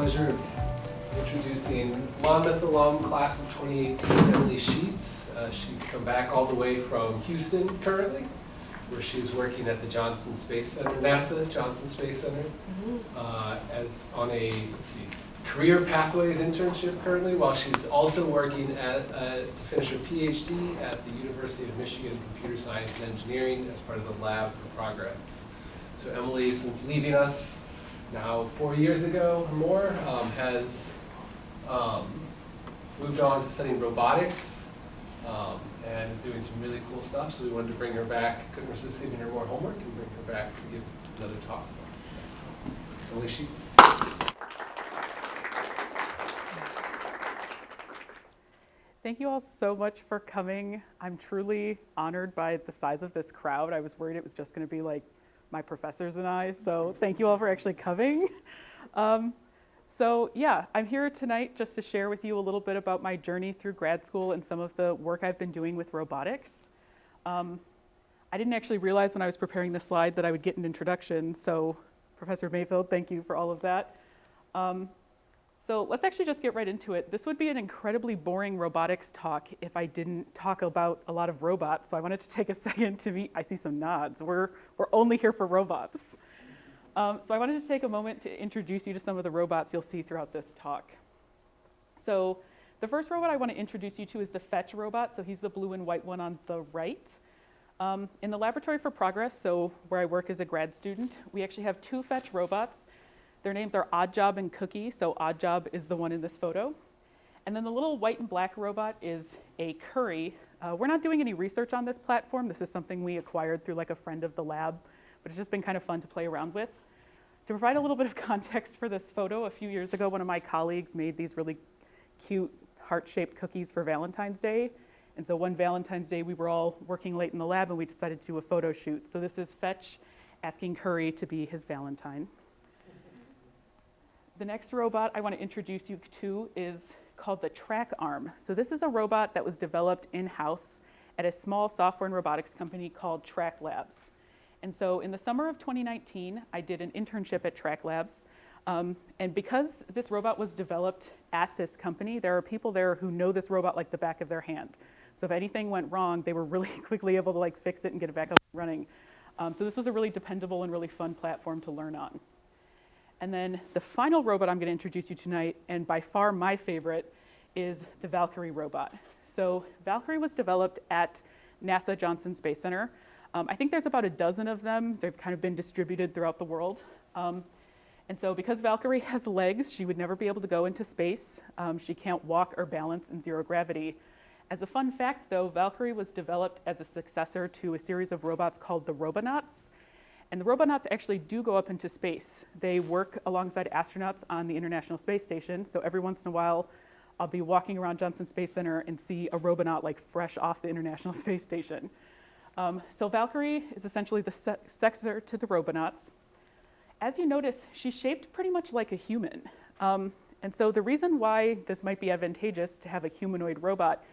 pleasure of introducing Monmouth alum class of 2018, Emily Sheetz. She's come back all the way from Houston currently, where she's working at the Johnson Space Center, NASA Johnson Space Center, as on a, career Pathways internship currently, while she's also working to finish her PhD at the University of Michigan in Computer Science and Engineering as part of the Lab for Progress. So Emily, since leaving us now 4 years ago or more, has moved on to studying robotics and is doing some really cool stuff. So we wanted to bring her back, couldn't resist giving her more homework, and bring her back to give another talk. So, Emily Sheetz. Thank you all so much for coming. I'm truly honored by the size of this crowd. I was worried it was just going to be like my professors and I, so thank you all for actually coming. So yeah, I'm here tonight just to share with you a little bit about my journey through grad school and some of the work I've been doing with robotics. I didn't actually realize when I was preparing this slide that I would get an introduction, so Professor Mayfield, thank you for all of that. So let's actually just get right into it. This would be an incredibly boring robotics talk if I didn't talk about a lot of robots. So I wanted to take a second to meet, I see some nods. We're only here for robots. So I wanted to take a moment to introduce you to some of the robots you'll see throughout this talk. So the first robot I want to introduce you to is the Fetch robot. So he's the blue and white one on the right. In the Laboratory for Progress, so where I work as a grad student, we actually have two Fetch robots. Their names are Oddjob and Cookie, so Oddjob is the one in this photo. And then the little white and black robot is a Curry. We're not doing any research on this platform. This is something we acquired through like a friend of the lab, but it's just been kind of fun to play around with. To provide a little bit of context for this photo, a few years ago, one of my colleagues made these really cute heart-shaped cookies for Valentine's Day. And so one Valentine's Day, we were all working late in the lab and we decided to do a photo shoot. So this is Fetch asking Curry to be his Valentine. The next robot I want to introduce you to is called the Track Arm. So this is a robot that was developed in-house at a small software and robotics company called Track Labs. And so in the summer of 2019, I did an internship at Track Labs. And because this robot was developed at this company, there are people there who know this robot like the back of their hand. So if anything went wrong, they were really quickly able to like fix it and get it back up and running. So this was a really dependable and really fun platform to learn on. And then the final robot I'm going to introduce you tonight, and by far my favorite, is the Valkyrie robot. So Valkyrie was developed at NASA Johnson Space Center. I think there's about a dozen of them. They've kind of been distributed throughout the world. And so because Valkyrie has legs, she would never be able to go into space. She can't walk or balance in zero gravity. As a fun fact, though, Valkyrie was developed as a successor to a series of robots called the Robonauts. And the Robonauts actually do go up into space. They work alongside astronauts on the International Space Station. So every once in a while, I'll be walking around Johnson Space Center and see a Robonaut like fresh off the International Space Station. So Valkyrie is essentially the successor to the Robonauts. As you notice, she's shaped pretty much like a human. And so the reason why this might be advantageous to have a humanoid robot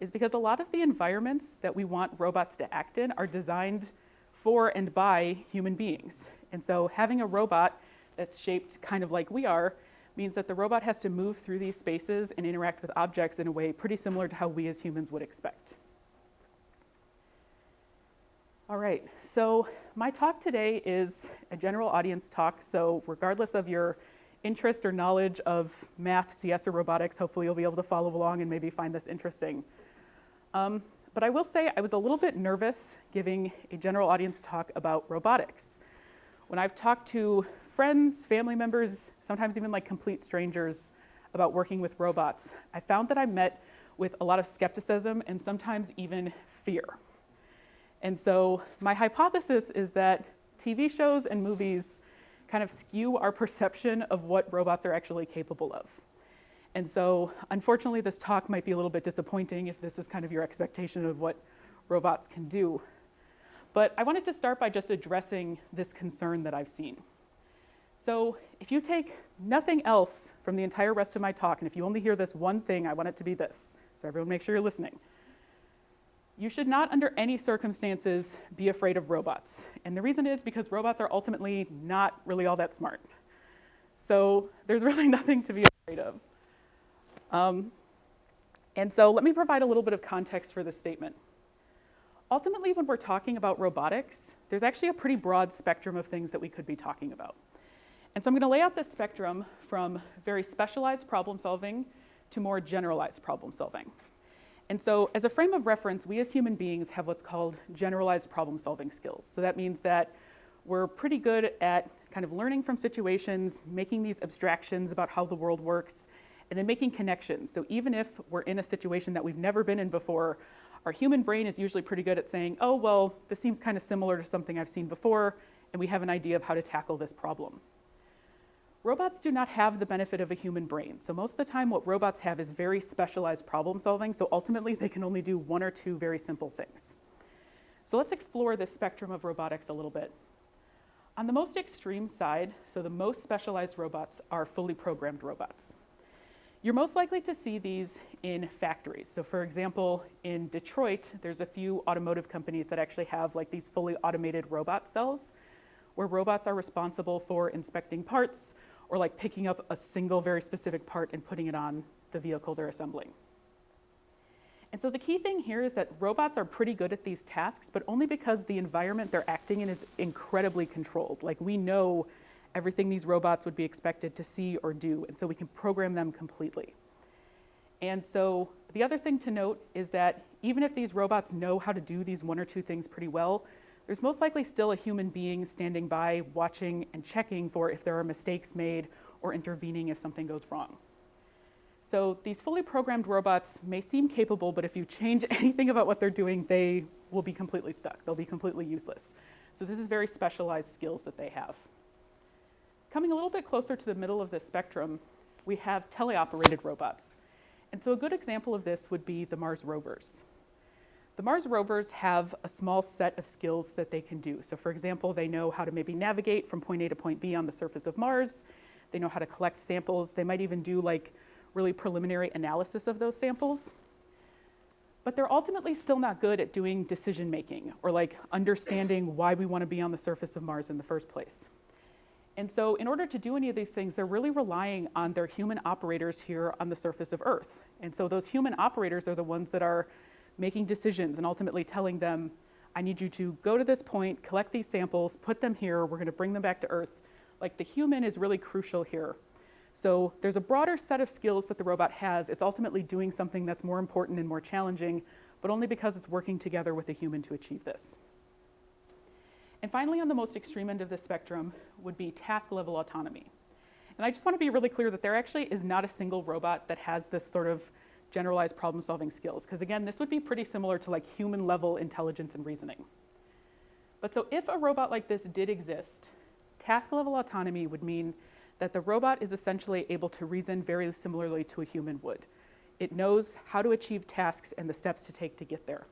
is because a lot of the environments that we want robots to act in are designed for and by human beings. And so having a robot that's shaped kind of like we are means that the robot has to move through these spaces and interact with objects in a way pretty similar to how we as humans would expect. All right, so my talk today is a general audience talk, so regardless of your interest or knowledge of math, CS, or robotics, hopefully you'll be able to follow along and maybe find this interesting. But I will say I was a little bit nervous giving a general audience talk about robotics. When I've talked to friends, family members, sometimes even like complete strangers about working with robots, I found that I met with a lot of skepticism and sometimes even fear. And so my hypothesis is that TV shows and movies kind of skew our perception of what robots are actually capable of. And so, unfortunately, this talk might be a little bit disappointing if this is kind of your expectation of what robots can do. But I wanted to start by just addressing this concern that I've seen. So if you take nothing else from the entire rest of my talk, and if you only hear this one thing, I want it to be this. So everyone make sure you're listening. You should not, under any circumstances, be afraid of robots. And the reason is because robots are ultimately not really all that smart. So there's really nothing to be afraid of. And so let me provide a little bit of context for this statement. Ultimately, when we're talking about robotics, there's actually a pretty broad spectrum of things that we could be talking about. And so I'm going to lay out this spectrum from very specialized problem solving to more generalized problem solving. And so as a frame of reference, we as human beings have what's called generalized problem solving skills. So that means that we're pretty good at kind of learning from situations, making these abstractions about how the world works, and then making connections. So even if we're in a situation that we've never been in before, our human brain is usually pretty good at saying, oh, well, this seems kind of similar to something I've seen before, and we have an idea of how to tackle this problem. Robots do not have the benefit of a human brain. So most of the time, what robots have is very specialized problem solving. So ultimately, they can only do one or two very simple things. So let's explore this spectrum of robotics a little bit. On the most extreme side, so the most specialized robots are fully programmed robots. You're most likely to see these in factories. So for example, in Detroit, there's a few automotive companies that actually have like these fully automated robot cells where robots are responsible for inspecting parts or like picking up a single very specific part and putting it on the vehicle they're assembling. And so the key thing here is that robots are pretty good at these tasks, but only because the environment they're acting in is incredibly controlled. Like we know everything these robots would be expected to see or do, and so we can program them completely. And so the other thing to note is that even if these robots know how to do these one or two things pretty well, there's most likely still a human being standing by, watching and checking for if there are mistakes made or intervening if something goes wrong. So these fully programmed robots may seem capable, but if you change anything about what they're doing, they will be completely stuck. They'll be completely useless. So this is very specialized skills that they have. Coming a little bit closer to the middle of this spectrum, we have teleoperated robots. And so a good example of this would be the Mars rovers. The Mars rovers have a small set of skills that they can do. So for example, they know how to maybe navigate from point A to point B on the surface of Mars. They know how to collect samples. They might even do like really preliminary analysis of those samples. But they're ultimately still not good at doing decision making or like understanding why we want to be on the surface of Mars in the first place. And so in order to do any of these things, they're really relying on their human operators here on the surface of Earth. And so those human operators are the ones that are making decisions and ultimately telling them, I need you to go to this point, collect these samples, put them here, we're going to bring them back to Earth. Like the human is really crucial here. So there's a broader set of skills that the robot has. It's ultimately doing something that's more important and more challenging, but only because it's working together with a human to achieve this. And finally, on the most extreme end of the spectrum would be task-level autonomy. And I just want to be really clear that there actually is not a single robot that has this sort of generalized problem-solving skills, because again, this would be pretty similar to like human-level intelligence and reasoning. But so if a robot like this did exist, task-level autonomy would mean that the robot is essentially able to reason very similarly to a human would. It knows how to achieve tasks and the steps to take to get there.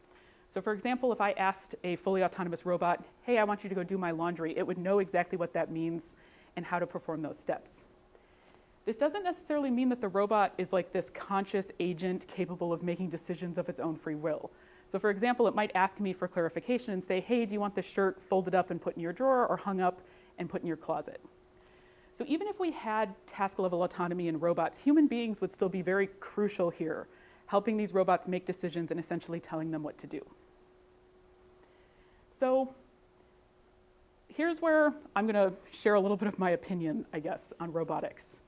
So for example, if I asked a fully autonomous robot, hey, I want you to go do my laundry, it would know exactly what that means and how to perform those steps. This doesn't necessarily mean that the robot is like this conscious agent capable of making decisions of its own free will. So for example, it might ask me for clarification and say, hey, do you want this shirt folded up and put in your drawer or hung up and put in your closet? So even if we had task-level autonomy in robots, human beings would still be very crucial here, helping these robots make decisions and essentially telling them what to do. So here's where I'm going to share a little bit of my opinion, I guess, on robotics.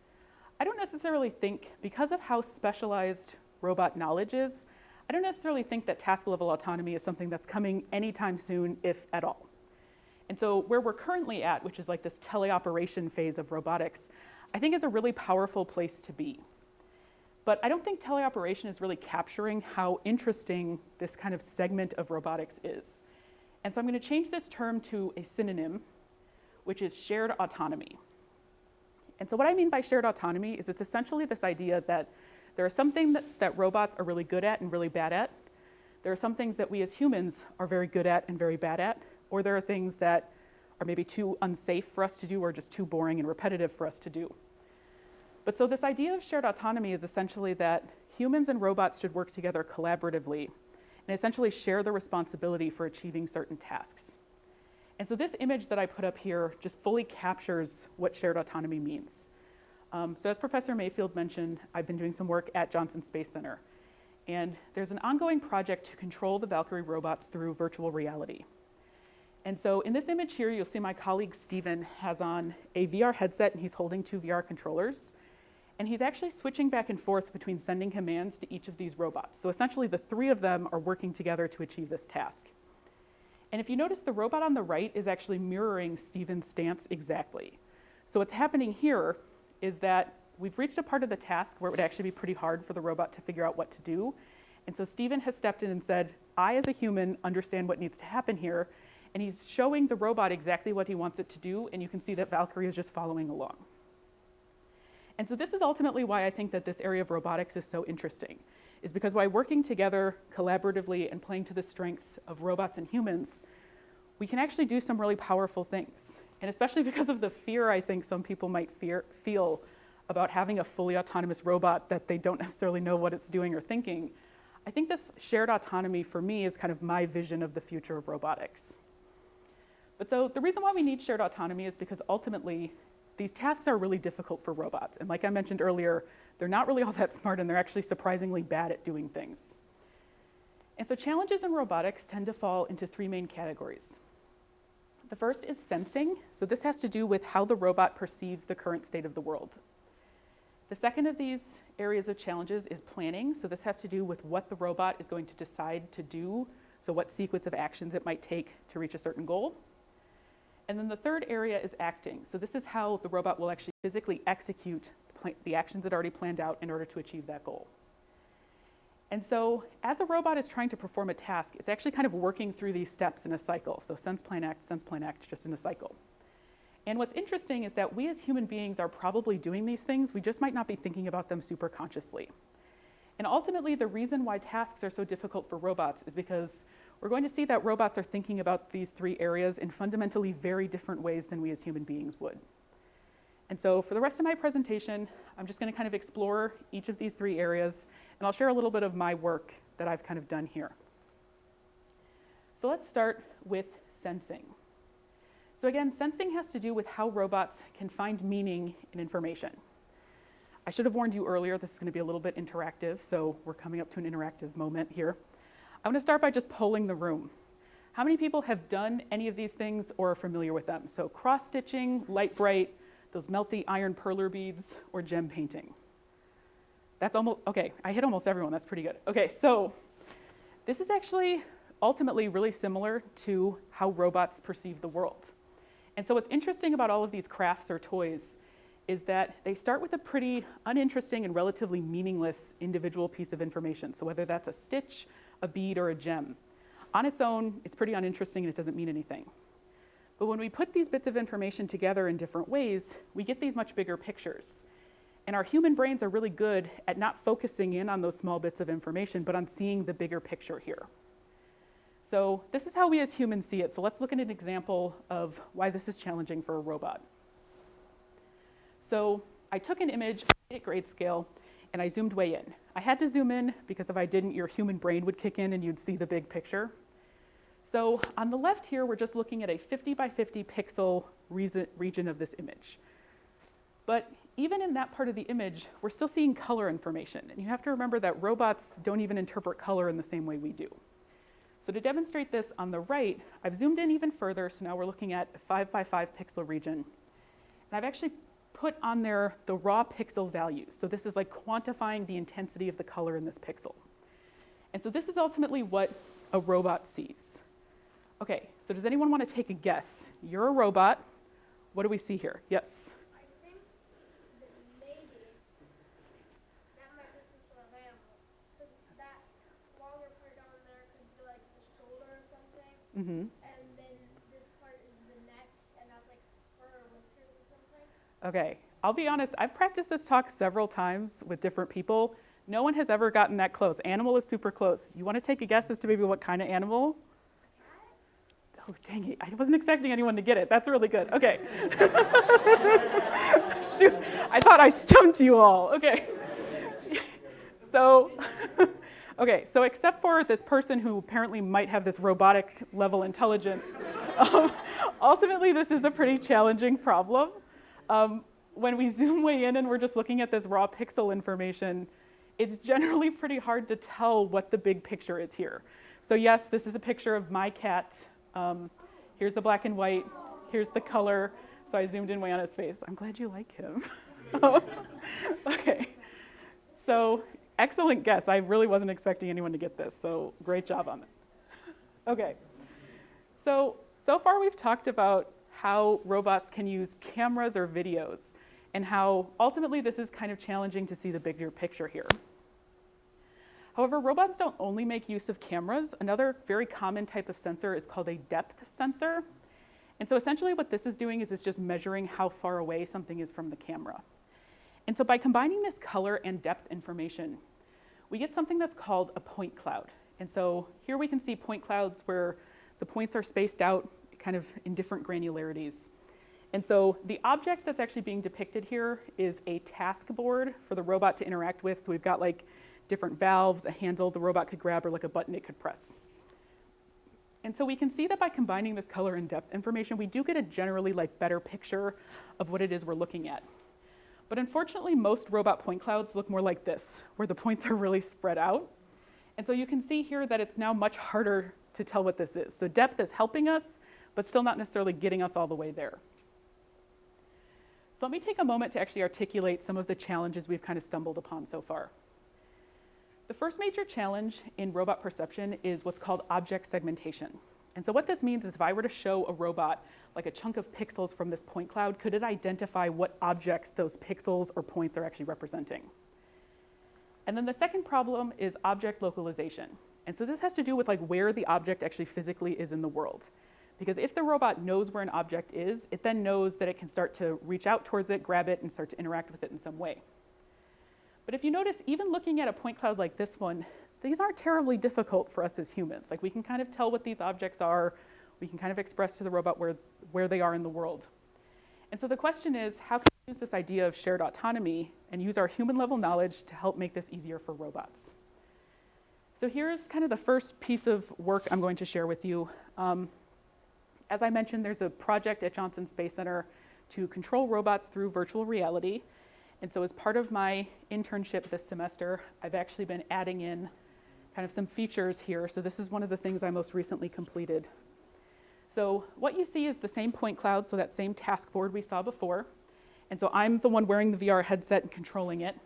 I don't necessarily think, because of how specialized robot knowledge is, I don't necessarily think that task-level autonomy is something that's coming anytime soon, if at all. And so where we're currently at, which is like this teleoperation phase of robotics, I think is a really powerful place to be. But I don't think teleoperation is really capturing how interesting this kind of segment of robotics is. And so I'm going to change this term to a synonym, which is shared autonomy. And so what I mean by shared autonomy is it's essentially this idea that there are some things that robots are really good at and really bad at. There are some things that we as humans are very good at and very bad at. Or there are things that are maybe too unsafe for us to do or just too boring and repetitive for us to do. But so this idea of shared autonomy is essentially that humans and robots should work together collaboratively and essentially share the responsibility for achieving certain tasks. And so this image that I put up here just fully captures what shared autonomy means. So as Professor Mayfield mentioned, I've been doing some work at Johnson Space Center. And there's an ongoing project to control the Valkyrie robots through virtual reality. And so in this image here, you'll see my colleague Steven has on a VR headset and he's holding 2 VR controllers. And he's actually switching back and forth between sending commands to each of these robots. So essentially the 3 of them are working together to achieve this task. And if you notice, the robot on the right is actually mirroring Steven's stance exactly. So what's happening here is that we've reached a part of the task where it would actually be pretty hard for the robot to figure out what to do. And so Steven has stepped in and said, I as a human understand what needs to happen here. And he's showing the robot exactly what he wants it to do. And you can see that Valkyrie is just following along. And so this is ultimately why I think that this area of robotics is so interesting, is because by working together collaboratively and playing to the strengths of robots and humans, we can actually do some really powerful things. And especially because of the fear I think some people might feel about having a fully autonomous robot that they don't necessarily know what it's doing or thinking, I think this shared autonomy for me is kind of my vision of the future of robotics. But so the reason why we need shared autonomy is because ultimately these tasks are really difficult for robots. And like I mentioned earlier, they're not really all that smart and they're actually surprisingly bad at doing things. And so challenges in robotics tend to fall into 3 main categories. The first is sensing. So this has to do with how the robot perceives the current state of the world. The second of these areas of challenges is planning. So this has to do with what the robot is going to decide to do. So what sequence of actions it might take to reach a certain goal. And then the third area is acting. So this is how the robot will actually physically execute the actions it already planned out in order to achieve that goal. And so as a robot is trying to perform a task, it's actually kind of working through these steps in a cycle. So sense, plan, act, just in a cycle. And what's interesting is that we as human beings are probably doing these things. We just might not be thinking about them super consciously. And ultimately, the reason why tasks are so difficult for robots is because we're going to see that robots are thinking about these 3 areas in fundamentally very different ways than we as human beings would. And so for the rest of my presentation, I'm just going to kind of explore each of these 3 areas, and I'll share a little bit of my work that I've kind of done here. So let's start with sensing. So again, sensing has to do with how robots can find meaning in information. I should have warned you earlier, this is going to be a little bit interactive, so we're coming up to an interactive moment here. I'm going to start by just polling the room. How many people have done any of these things or are familiar with them? So cross-stitching, light bright, those melty iron perler beads, or gem painting? That's almost, okay, I hit almost everyone, that's pretty good. Okay, so this is actually ultimately really similar to how robots perceive the world. And so what's interesting about all of these crafts or toys is that they start with a pretty uninteresting and relatively meaningless individual piece of information. So whether that's a stitch, a bead, or a gem. On its own, it's pretty uninteresting and it doesn't mean anything. But when we put these bits of information together in different ways, we get these much bigger pictures. And our human brains are really good at not focusing in on those small bits of information, but on seeing the bigger picture here. So this is how we as humans see it. So let's look at an example of why this is challenging for a robot. So I took an image at grade scale and I zoomed way in. I had to zoom in because if I didn't, your human brain would kick in and you'd see the big picture. So on the left here, we're just looking at a 50 by 50 pixel region of this image. But even in that part of the image, we're still seeing color information. And you have to remember that robots don't even interpret color in the same way we do. So to demonstrate this on the right, I've zoomed in even further. So now we're looking at a 5 by 5 pixel region. And I've actually put on there the raw pixel values. So this is like quantifying the intensity of the color in this pixel. And so this is ultimately what a robot sees. Okay, so does anyone want to take a guess? You're a robot. What do we see here? Yes? I think that maybe that might be some sort of animal. Because that longer part down there could be like the shoulder or something. Mm-hmm. And then this part is the neck, and that's like fur or whiskers or something. Okay, I'll be honest, I've practiced this talk several times with different people. No one has ever gotten that close. Animal is super close. You want to take a guess as to maybe what kind of animal? Oh, dang it, I wasn't expecting anyone to get it. That's really good, okay. Shoot, I thought I stumped you all, okay. So, okay, so except for this person who apparently might have this robotic level intelligence, ultimately this is a pretty challenging problem. when we zoom way in and we're just looking at this raw pixel information, it's generally pretty hard to tell what the big picture is here. So yes, this is a picture of my cat. Here's the black and white. Here's the color. So I zoomed in way on his face. I'm glad you like him. Okay. So excellent guess. I really wasn't expecting anyone to get this. So great job on that. Okay. So far we've talked about how robots can use cameras or videos and how ultimately this is kind of challenging to see the bigger picture here. However, robots don't only make use of cameras. Another very common type of sensor is called a depth sensor. And so essentially what this is doing is it's just measuring how far away something is from the camera. And so by combining this color and depth information, we get something that's called a point cloud. And so here we can see point clouds where the points are spaced out kind of in different granularities. And so the object that's actually being depicted here is a task board for the robot to interact with. So we've got like different valves, a handle the robot could grab, or like a button it could press. And so we can see that by combining this color and depth information, we do get a generally like better picture of what it is we're looking at. But unfortunately, most robot point clouds look more like this, where the points are really spread out. And so you can see here that it's now much harder to tell what this is. So depth is helping us, but still not necessarily getting us all the way there. So let me take a moment to actually articulate some of the challenges we've kind of stumbled upon so far. The first major challenge in robot perception is what's called object segmentation. And so what this means is if I were to show a robot like a chunk of pixels from this point cloud, could it identify what objects those pixels or points are actually representing? And then the second problem is object localization. And so this has to do with like where the object actually physically is in the world. Because if the robot knows where an object is, it then knows that it can start to reach out towards it, grab it, and start to interact with it in some way. But if you notice, even looking at a point cloud like this one, these aren't terribly difficult for us as humans. Like we can kind of tell what these objects are. We can kind of express to the robot where they are in the world. And so the question is, how can we use this idea of shared autonomy and use our human level knowledge to help make this easier for robots? So here's kind of the first piece of work I'm going to share with you. As I mentioned, there's a project at Johnson Space Center to control robots through virtual reality. And so as part of my internship this semester, I've actually been adding in kind of some features here. So this is one of the things I most recently completed. So what you see is the same point cloud, so that same task board we saw before. And so I'm the one wearing the VR headset and controlling it.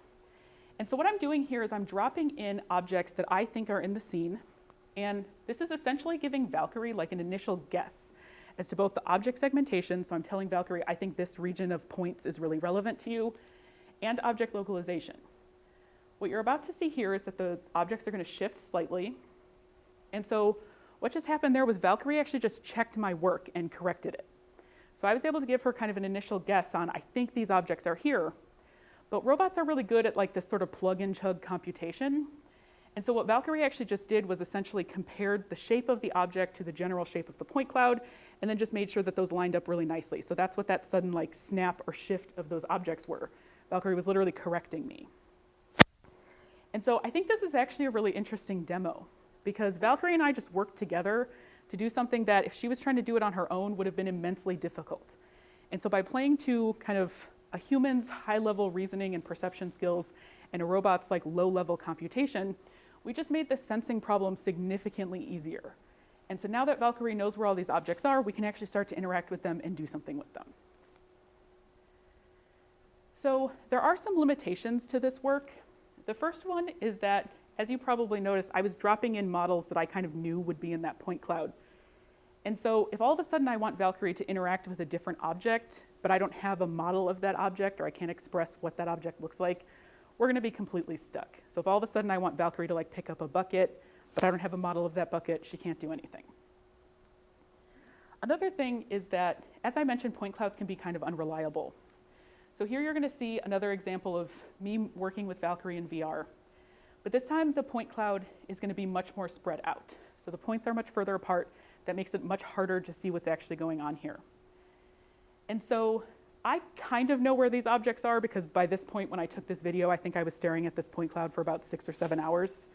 And so what I'm doing here is I'm dropping in objects that I think are in the scene. And this is essentially giving Valkyrie like an initial guess as to both the object segmentation. So I'm telling Valkyrie, I think this region of points is really relevant to you, and object localization. What you're about to see here is that the objects are going to shift slightly. And so what just happened there was Valkyrie actually just checked my work and corrected it. So I was able to give her kind of an initial guess on, I think these objects are here. But robots are really good at like this sort of plug and chug computation. And so what Valkyrie actually just did was essentially compared the shape of the object to the general shape of the point cloud, and then just made sure that those lined up really nicely. So that's what that sudden like snap or shift of those objects were. Valkyrie was literally correcting me. And so I think this is actually a really interesting demo, because Valkyrie and I just worked together to do something that if she was trying to do it on her own would have been immensely difficult. And so by playing to kind of a human's high-level reasoning and perception skills and a robot's like low-level computation, we just made this sensing problem significantly easier. And so now that Valkyrie knows where all these objects are, we can actually start to interact with them and do something with them. So there are some limitations to this work. The first one is that, as you probably noticed, I was dropping in models that I kind of knew would be in that point cloud. And so if all of a sudden I want Valkyrie to interact with a different object, but I don't have a model of that object, or I can't express what that object looks like, we're going to be completely stuck. So if all of a sudden I want Valkyrie to like pick up a bucket, but I don't have a model of that bucket, she can't do anything. Another thing is that, as I mentioned, point clouds can be kind of unreliable. So here you're going to see another example of me working with Valkyrie in VR. But this time the point cloud is going to be much more spread out. So the points are much further apart. That makes it much harder to see what's actually going on here. And so I kind of know where these objects are, because by this point when I took this video, I think I was staring at this point cloud for about 6 or 7 hours.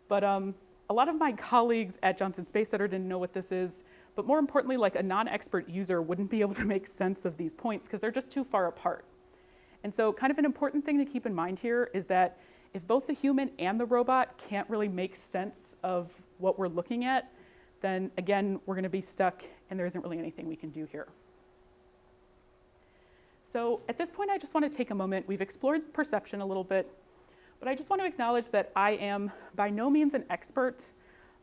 But a lot of my colleagues at Johnson Space Center didn't know what this is. But more importantly, like a non-expert user wouldn't be able to make sense of these points because they're just too far apart. And so kind of an important thing to keep in mind here is that if both the human and the robot can't really make sense of what we're looking at, then again, we're going to be stuck and there isn't really anything we can do here. So at this point, I just want to take a moment. We've explored perception a little bit, but I just want to acknowledge that I am by no means an expert.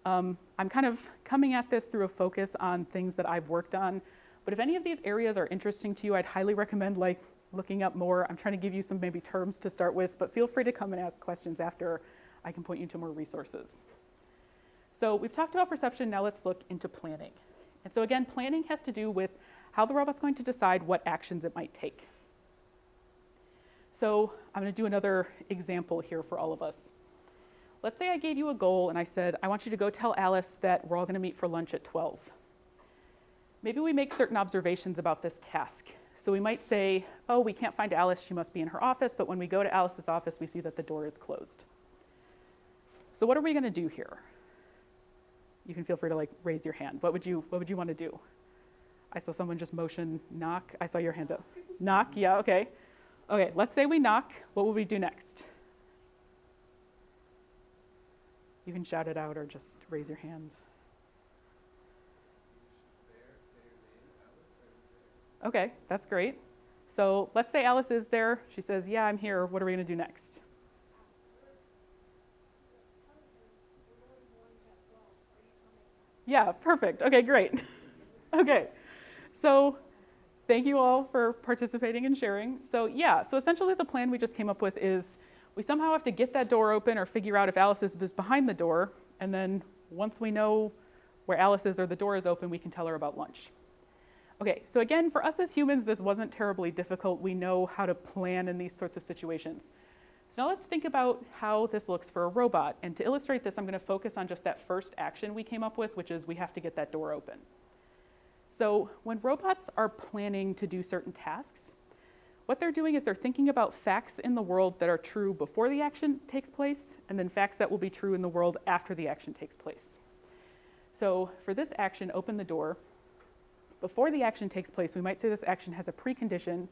I'm kind of coming at this through a focus on things that I've worked on. But if any of these areas are interesting to you, I'd highly recommend looking up more. I'm trying to give you some maybe terms to start with, but feel free to come and ask questions after. I can point you to more resources. So we've talked about perception, now let's look into planning. And so again, planning has to do with how the robot's going to decide what actions it might take. So I'm going to do another example here for all of us. Let's say I gave you a goal and I said, I want you to go tell Alice that we're all going to meet for lunch at 12. Maybe we make certain observations about this task. So we might say, oh, we can't find Alice, she must be in her office, but when we go to Alice's office, we see that the door is closed. So what are we going to do here? You can feel free to raise your hand. What would you want to do? I saw someone just motion knock. I saw your hand up. Knock, yeah, okay. Okay, let's say we knock. What will we do next? You can shout it out or just raise your hand. Okay, that's great. So let's say Alice is there. She says, yeah, I'm here. What are we going to do next? Yeah, perfect. Okay, great. Okay, so thank you all for participating and sharing. So yeah, so essentially the plan we just came up with is we somehow have to get that door open or figure out if Alice is behind the door. And then once we know where Alice is or the door is open, we can tell her about lunch. Okay, so again, for us as humans, this wasn't terribly difficult. We know how to plan in these sorts of situations. So now let's think about how this looks for a robot. And to illustrate this, I'm going to focus on just that first action we came up with, which is we have to get that door open. So when robots are planning to do certain tasks, what they're doing is they're thinking about facts in the world that are true before the action takes place, and then facts that will be true in the world after the action takes place. So for this action, open the door, before the action takes place, we might say this action has a precondition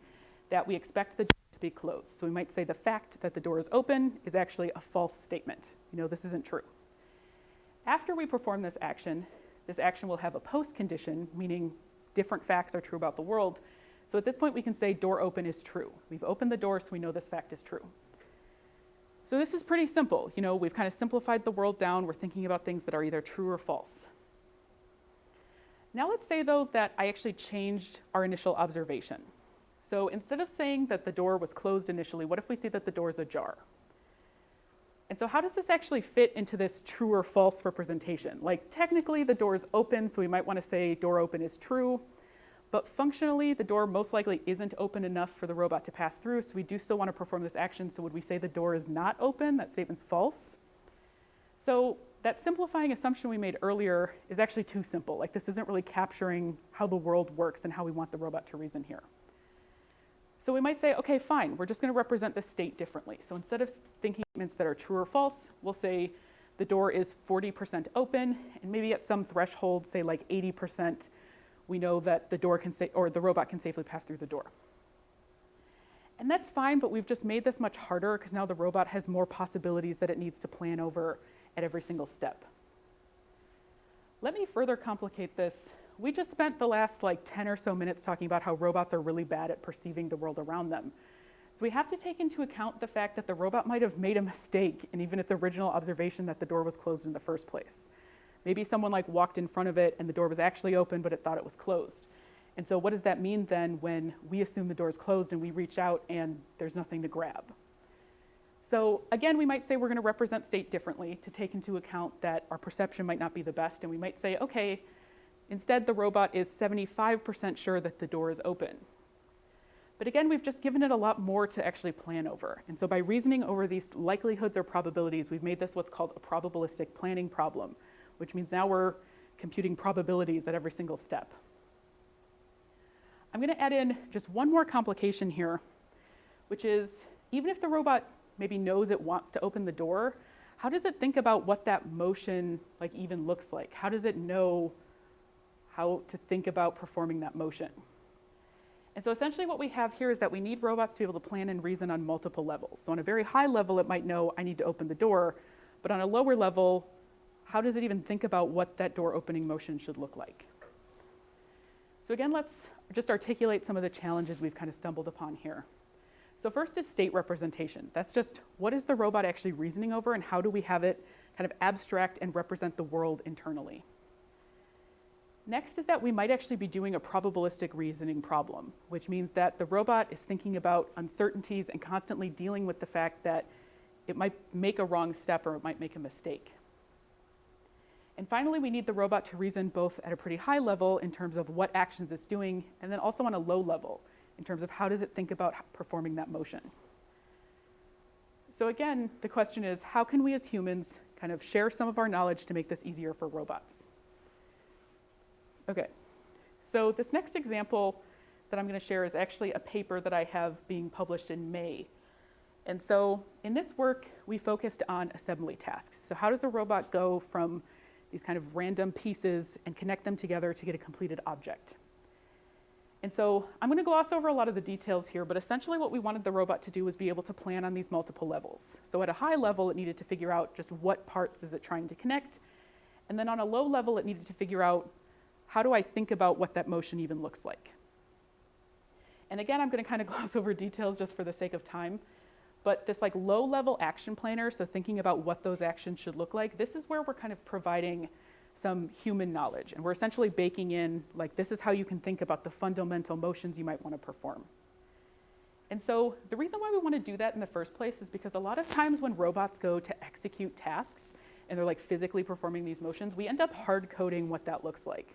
that we expect the door to be closed. So we might say the fact that the door is open is actually a false statement. This isn't true. After we perform this action will have a post condition, meaning different facts are true about the world. So at this point, we can say door open is true. We've opened the door, so we know this fact is true. So this is pretty simple. We've kind of simplified the world down. We're thinking about things that are either true or false. Now let's say, though, that I actually changed our initial observation. So instead of saying that the door was closed initially, what if we see that the door is ajar? And so how does this actually fit into this true or false representation? Technically, the door is open, so we might want to say door open is true. But functionally, the door most likely isn't open enough for the robot to pass through, so we do still want to perform this action. So would we say the door is not open? That statement's false. So that simplifying assumption we made earlier is actually too simple. This isn't really capturing how the world works and how we want the robot to reason here. So we might say, okay, fine, we're just going to represent the state differently. So instead of thinking statements that are true or false, we'll say the door is 40% open, and maybe at some threshold, say 80%, we know that the door can or the robot can safely pass through the door. And that's fine, but we've just made this much harder because now the robot has more possibilities that it needs to plan over at every single step. Let me further complicate this. We just spent the last 10 or so minutes talking about how robots are really bad at perceiving the world around them. So we have to take into account the fact that the robot might have made a mistake in even its original observation that the door was closed in the first place. Maybe someone walked in front of it and the door was actually open, but it thought it was closed. And so what does that mean then when we assume the door is closed and we reach out and there's nothing to grab? So again, we might say we're going to represent state differently to take into account that our perception might not be the best. And we might say, okay, instead the robot is 75% sure that the door is open. But again, we've just given it a lot more to actually plan over. And so by reasoning over these likelihoods or probabilities, we've made this what's called a probabilistic planning problem, which means now we're computing probabilities at every single step. I'm going to add in just one more complication here, which is even if the robot maybe knows it wants to open the door, how does it think about what that motion even looks like? How does it know how to think about performing that motion? And so essentially what we have here is that we need robots to be able to plan and reason on multiple levels. So on a very high level, it might know I need to open the door, but on a lower level, how does it even think about what that door opening motion should look like? So again, let's just articulate some of the challenges we've kind of stumbled upon here. So first is state representation. That's just what is the robot actually reasoning over and how do we have it kind of abstract and represent the world internally? Next is that we might actually be doing a probabilistic reasoning problem, which means that the robot is thinking about uncertainties and constantly dealing with the fact that it might make a wrong step or it might make a mistake. And finally, we need the robot to reason both at a pretty high level in terms of what actions it's doing, and then also on a low level in terms of how does it think about performing that motion. So again, the question is, how can we as humans kind of share some of our knowledge to make this easier for robots? Okay, so this next example that I'm going to share is actually a paper that I have being published in May. And so in this work, we focused on assembly tasks. So how does a robot go from these kind of random pieces and connect them together to get a completed object? And so I'm going to gloss over a lot of the details here, but essentially what we wanted the robot to do was be able to plan on these multiple levels. So at a high level, it needed to figure out just what parts is it trying to connect. And then on a low level, it needed to figure out how do I think about what that motion even looks like. And again, I'm going to kind of gloss over details just for the sake of time. But this like low-level action planner, so thinking about what those actions should look like, this is where we're kind of providing some human knowledge. And we're essentially baking in, like, this is how you can think about the fundamental motions you might want to perform. And so the reason why we want to do that in the first place is because a lot of times when robots go to execute tasks, and they're like physically performing these motions, we end up hard coding what that looks like.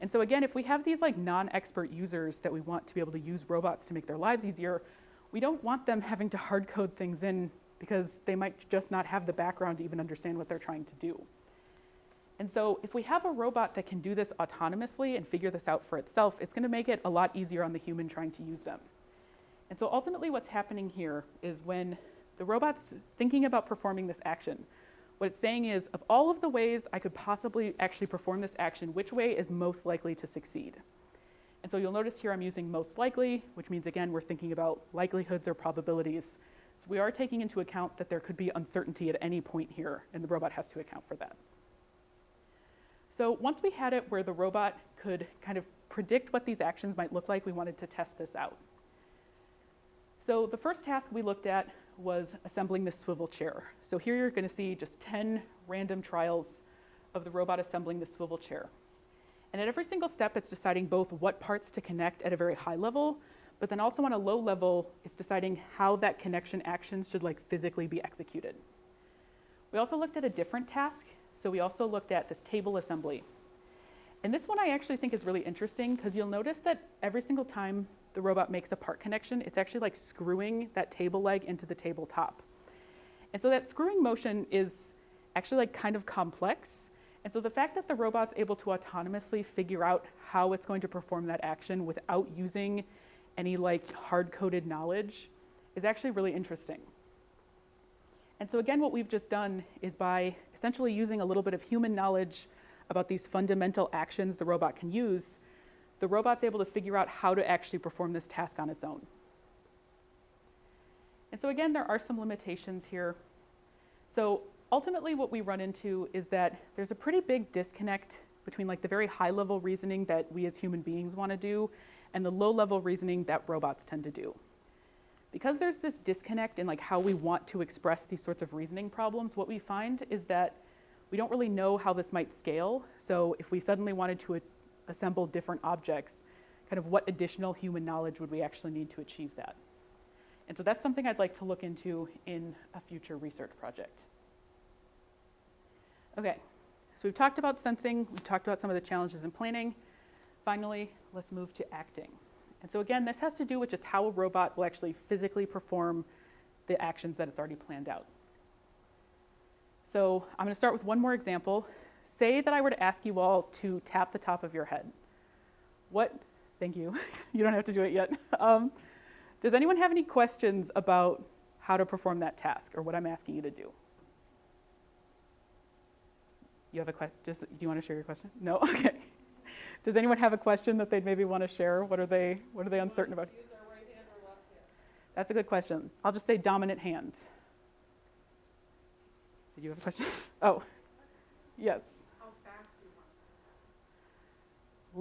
And so again, if we have these like non-expert users that we want to be able to use robots to make their lives easier, we don't want them having to hard code things in because they might just not have the background to even understand what they're trying to do. And so if we have a robot that can do this autonomously and figure this out for itself, it's going to make it a lot easier on the human trying to use them. And so ultimately what's happening here is when the robot's thinking about performing this action, what it's saying is, of all of the ways I could possibly actually perform this action, which way is most likely to succeed? And so you'll notice here I'm using most likely, which means, again, we're thinking about likelihoods or probabilities. So we are taking into account that there could be uncertainty at any point here, and the robot has to account for that. So once we had it where the robot could kind of predict what these actions might look like, we wanted to test this out. So the first task we looked at was assembling this swivel chair. So here you're going to see just 10 random trials of the robot assembling the swivel chair. And at every single step, it's deciding both what parts to connect at a very high level, but then also on a low level, it's deciding how that connection action should like physically be executed. We also looked at a different task. So we also looked at this table assembly. And this one I actually think is really interesting because you'll notice that every single time the robot makes a part connection, it's actually like screwing that table leg into the tabletop. And so that screwing motion is actually like kind of complex. And so the fact that the robot's able to autonomously figure out how it's going to perform that action without using any like hard-coded knowledge is actually really interesting. And so again, what we've just done is by essentially using a little bit of human knowledge about these fundamental actions the robot can use, the robot's able to figure out how to actually perform this task on its own. And so again, there are some limitations here. So ultimately what we run into is that there's a pretty big disconnect between like the very high level reasoning that we as human beings want to do and the low level reasoning that robots tend to do. Because there's this disconnect in like how we want to express these sorts of reasoning problems, what we find is that we don't really know how this might scale. So if we suddenly wanted to assemble different objects, kind of what additional human knowledge would we actually need to achieve that? And so that's something I'd like to look into in a future research project. Okay, so we've talked about sensing, we've talked about some of the challenges in planning. Finally, let's move to acting. And so again, this has to do with just how a robot will actually physically perform the actions that it's already planned out. So I'm going to start with one more example. Say that I were to ask you all to tap the top of your head. Thank you. You don't have to do it yet. Does anyone have any questions about how to perform that task or what I'm asking you to do? You have a question? Do you want to share your question? No? Okay. Does anyone have a question that they'd maybe want to share? What are they uncertain about? Use our right hand or left hand? That's a good question. I'll just say dominant hand. Did you have a question? Oh, yes. How fast do you want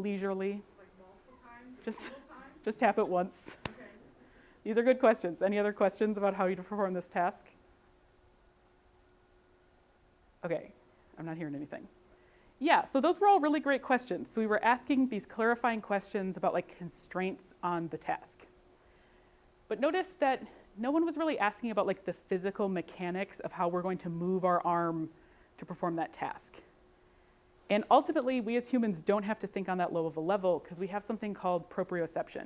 it? Leisurely. Like multiple times? Or Just- single time? Just tap it once. Okay. These are good questions. Any other questions about how you perform this task? Okay, I'm not hearing anything. Yeah, so those were all really great questions. So we were asking these clarifying questions about like constraints on the task. But notice that no one was really asking about like the physical mechanics of how we're going to move our arm to perform that task. And ultimately, we as humans don't have to think on that low of a level because we have something called proprioception.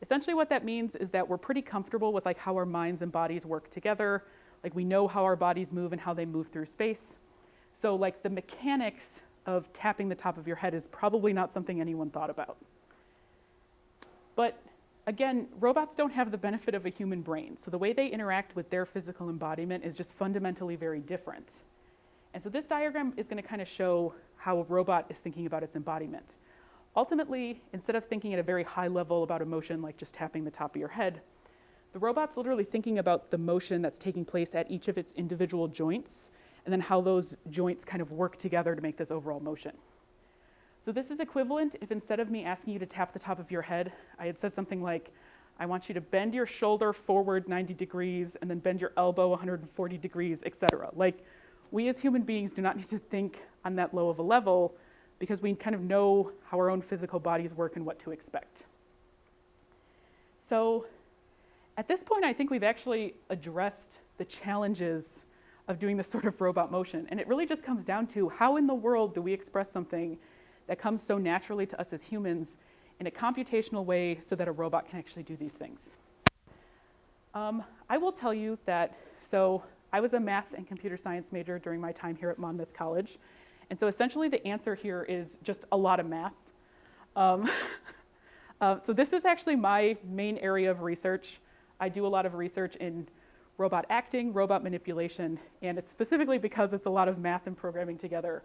Essentially what that means is that we're pretty comfortable with like how our minds and bodies work together. Like we know how our bodies move and how they move through space. So like the mechanics of tapping the top of your head is probably not something anyone thought about. But again, robots don't have the benefit of a human brain. So the way they interact with their physical embodiment is just fundamentally very different. And so this diagram is going to kind of show how a robot is thinking about its embodiment. Ultimately, instead of thinking at a very high level about emotion, like just tapping the top of your head, the robot's literally thinking about the motion that's taking place at each of its individual joints, and then how those joints kind of work together to make this overall motion. So this is equivalent if instead of me asking you to tap the top of your head, I had said something like, I want you to bend your shoulder forward 90 degrees and then bend your elbow 140 degrees, etc. Like, we as human beings do not need to think on that low of a level because we kind of know how our own physical bodies work and what to expect. So at this point, I think we've actually addressed the challenges of doing this sort of robot motion. And it really just comes down to how in the world do we express something that comes so naturally to us as humans in a computational way so that a robot can actually do these things. I will tell you that, so I was a math and computer science major during my time here at Monmouth College. And so essentially the answer here is just a lot of math. So this is actually my main area of research. I do a lot of research in robot acting, robot manipulation, and it's specifically because it's a lot of math and programming together.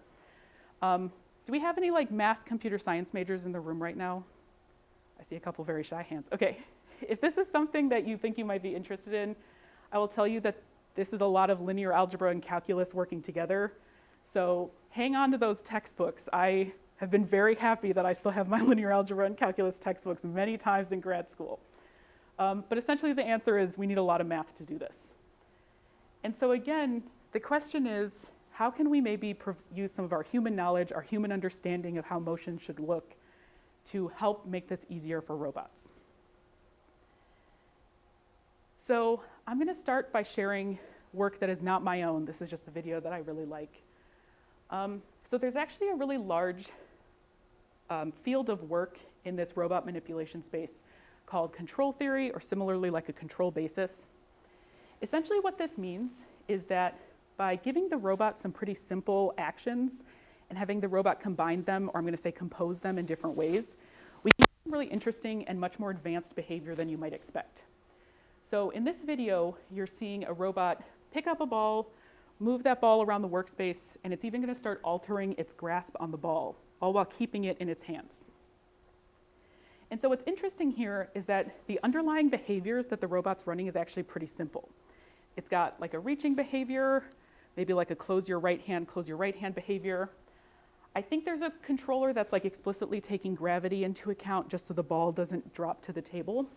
Do we have any like math computer science majors in the room right now? I see a couple very shy hands. Okay, if this is something that you think you might be interested in, I will tell you that this is a lot of linear algebra and calculus working together. So hang on to those textbooks. I have been very happy that I still have my linear algebra and calculus textbooks many times in grad school. But essentially the answer is we need a lot of math to do this. And so again, the question is, how can we maybe use some of our human knowledge, our human understanding of how motion should look to help make this easier for robots? So I'm going to start by sharing work that is not my own. This is just a video that I really like. So there's actually a really large field of work in this robot manipulation space called control theory, or similarly like a control basis. Essentially what this means is that by giving the robot some pretty simple actions and having the robot combine them, or I'm going to say compose them in different ways, we can get really interesting and much more advanced behavior than you might expect. So in this video, you're seeing a robot pick up a ball, move that ball around the workspace, and it's even going to start altering its grasp on the ball, all while keeping it in its hands. And so what's interesting here is that the underlying behaviors that the robot's running is actually pretty simple. It's got like a reaching behavior, maybe like a close your right hand behavior. I think there's a controller that's like explicitly taking gravity into account just so the ball doesn't drop to the table.